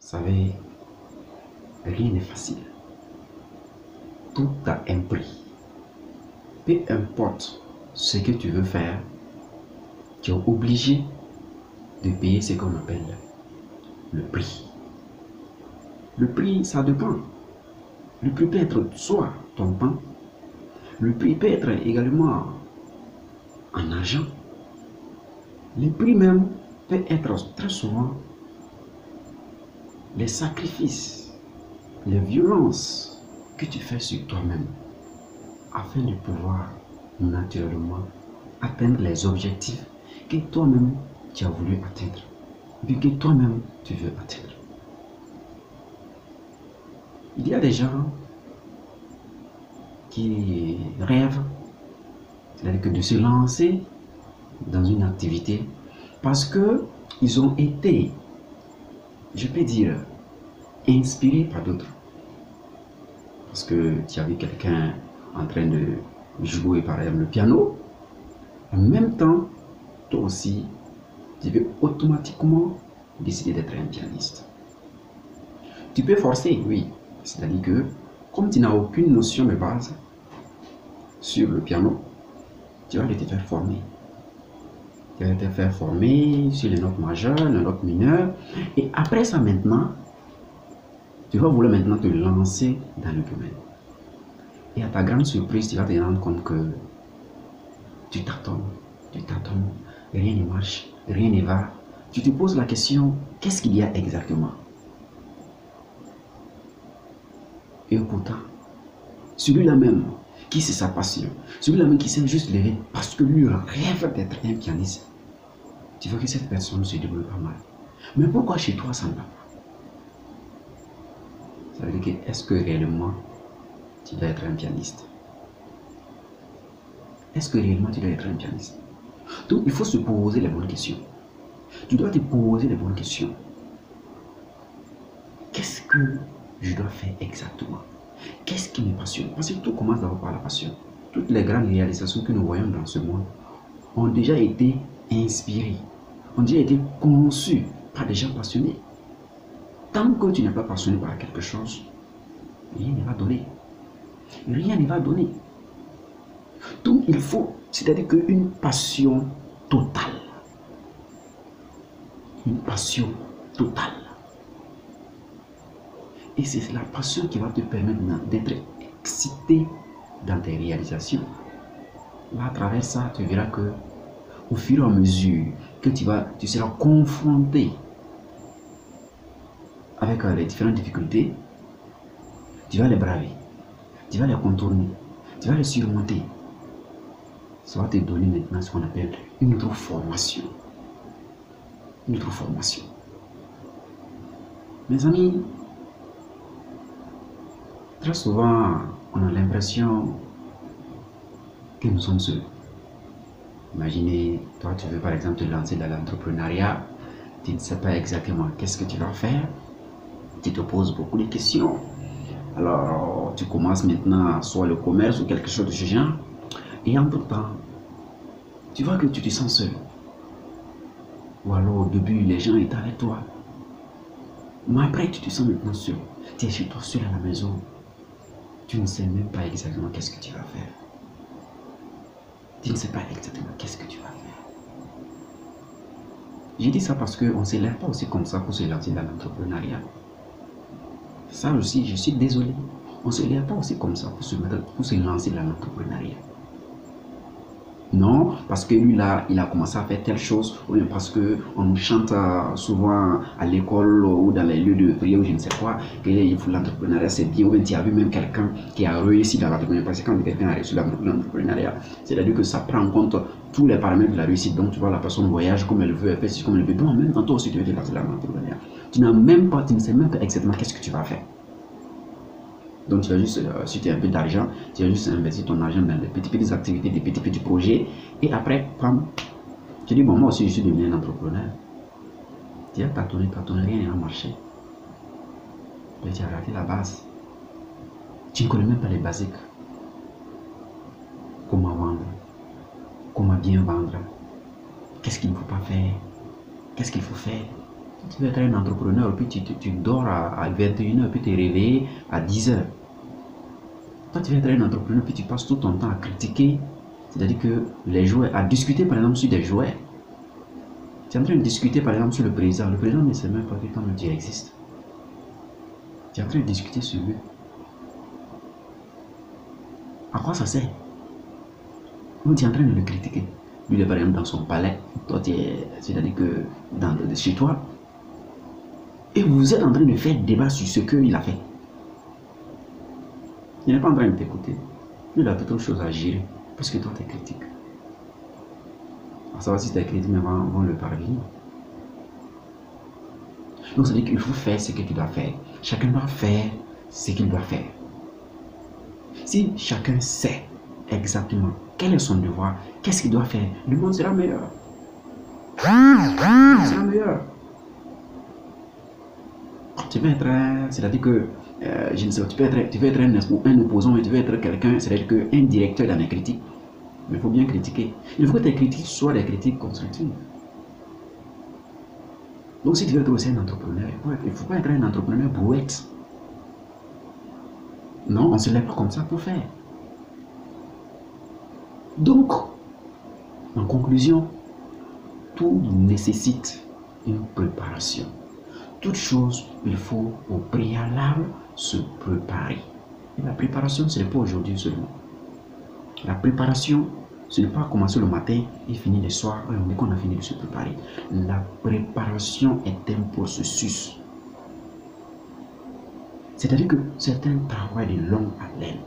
savez, rien n'est facile. Tout a un prix. Peu importe ce que tu veux faire, tu es obligé de payer ce qu'on appelle le prix. Le prix, ça dépend. Le prix peut être soit ton temps, le prix peut être également en argent. Le prix même peut être très souvent les sacrifices, les violences que tu fais sur toi-même afin de pouvoir naturellement atteindre les objectifs que toi-même tu as voulu atteindre, puis que toi-même tu veux atteindre. Il y a des gens qui rêvent, c'est-à-dire que de se lancer dans une activité parce que ils ont été, je peux dire, inspirés par d'autres. Parce que tu as vu quelqu'un en train de jouer par exemple le piano, en même temps, toi aussi, tu veux automatiquement décider d'être un pianiste. Tu peux forcer, oui. C'est-à-dire que, comme tu n'as aucune notion de base sur le piano, tu vas te faire former. Tu vas te faire former sur les notes majeures, les notes mineures. Et après ça maintenant, tu vas vouloir maintenant te lancer dans le domaine. Et à ta grande surprise, tu vas te rendre compte que tu tâtonnes, rien ne marche, rien ne va. Tu te poses la question, qu'est-ce qu'il y a exactement? Et pourtant, celui-là même, qui c'est sa passion, celui-là même qui s'est juste levé parce que lui rêve d'être un pianiste, tu vois que cette personne se débrouille pas mal. Mais pourquoi chez toi ça ne va pas? Ça veut dire que est-ce que réellement tu dois être un pianiste? Est-ce que réellement tu dois être un pianiste? Donc il faut se poser les bonnes questions. Tu dois te poser les bonnes questions. Qu'est-ce que je dois faire exactement? Qu'est-ce qui me passionne? Parce que tout commence d'abord par la passion. Toutes les grandes réalisations que nous voyons dans ce monde ont déjà été inspirées, ont déjà été conçues par des gens passionnés. Tant que tu n'es pas passionné par quelque chose, rien ne va donner. Rien ne va donner. Donc il faut, c'est-à-dire qu'une passion totale. Une passion totale. Et c'est la passion qui va te permettre d'être excité dans tes réalisations. Là, à travers ça, tu verras que au fur et à mesure que tu seras confronté avec les différentes difficultés, tu vas les braver, tu vas les contourner, tu vas les surmonter. Ça va te donner maintenant ce qu'on appelle une autre formation. Une autre formation. Mes amis, très souvent, on a l'impression que nous sommes seuls. Imaginez, toi, tu veux par exemple te lancer dans l'entrepreneuriat, tu ne sais pas exactement qu'est-ce que tu vas faire, tu te poses beaucoup de questions. Alors, tu commences maintenant soit le commerce ou quelque chose de ce genre, et en tout temps, tu vois que tu te sens seul. Ou alors au début, les gens étaient avec toi. Mais après, tu te sens maintenant seul. Tu es chez toi seul à la maison. Tu ne sais même pas exactement qu'est-ce que tu vas faire. Tu ne sais pas exactement qu'est-ce que tu vas faire. J'ai dit ça parce qu'on ne se lève pas aussi comme ça pour se lancer dans l'entrepreneuriat. Ça aussi, je suis désolé. On ne se lève pas aussi comme ça pour se lancer dans l'entrepreneuriat. Non, parce que lui là, il a commencé à faire telle chose, ou bien parce qu'on nous chante souvent à l'école ou dans les lieux de prière ou je ne sais quoi, que l'entrepreneuriat c'est bien, ou bien tu as vu même quelqu'un qui a réussi dans l'entrepreneuriat, parce que quand quelqu'un a réussi dans l'entrepreneuriat, c'est-à-dire que ça prend en compte tous les paramètres de la réussite, donc tu vois la personne voyage comme elle veut, elle fait ci comme elle veut, donc en même temps toi aussi tu veux te lancer dans l'entrepreneuriat. Tu ne sais même pas exactement qu'est-ce que tu vas faire. Donc tu vas juste, si tu as un peu d'argent, tu vas juste investir ton argent dans des petites activités, des petits projets. Et après, tu dis, bon, moi aussi je suis devenu un entrepreneur. Tu as tâtonné, rien n'a marché. Mais tu as raté la base. Tu ne connais même pas les basiques. Comment vendre, comment bien vendre, qu'est-ce qu'il ne faut pas faire, qu'est-ce qu'il faut faire. Tu veux être un entrepreneur, puis tu dors à 21h, puis tu es réveillé à 10h. Toi, tu veux être un entrepreneur, puis tu passes tout ton temps à critiquer, c'est-à-dire que les jouets, à discuter par exemple sur des jouets. Tu es en train de discuter par exemple sur le président. Le président ne sait même pas que quand il existe. Tu es en train de discuter sur lui. À quoi ça sert? Ou tu es en train de le critiquer. Lui, il est par exemple dans son palais. Toi, c'est-à-dire que chez toi. Et vous êtes en train de faire débat sur ce qu'il a fait. Il n'est pas en train de t'écouter. Il a d'autres choses à gérer. Parce que toi, tu es critique. À savoir si tu es critique, mais vont le parvenir. Donc, ça veut dire qu'il faut faire ce que tu dois faire. Chacun doit faire ce qu'il doit faire. Si chacun sait exactement quel est son devoir, qu'est-ce qu'il doit faire, le monde sera meilleur. Le monde sera meilleur. Tu veux être, c'est-à-dire que, je ne sais pas, tu veux être un opposant, mais tu veux être quelqu'un, c'est-à-dire qu'un directeur dans les critiques. Mais il faut bien critiquer. Il faut que tes critiques soient des critiques constructives. Donc si tu veux être aussi un entrepreneur, il ne faut pas être un entrepreneur brouette. Non, on ne se lève pas comme ça pour faire. Donc, en conclusion, tout nécessite une préparation. Toute chose, il faut au préalable se préparer. Et la préparation, ce n'est pas aujourd'hui seulement. La préparation, ce n'est pas commencer le matin et finir le soir et on dit qu'on a fini de se préparer. La préparation est un processus. C'est-à-dire que c'est un travail de longue haleine.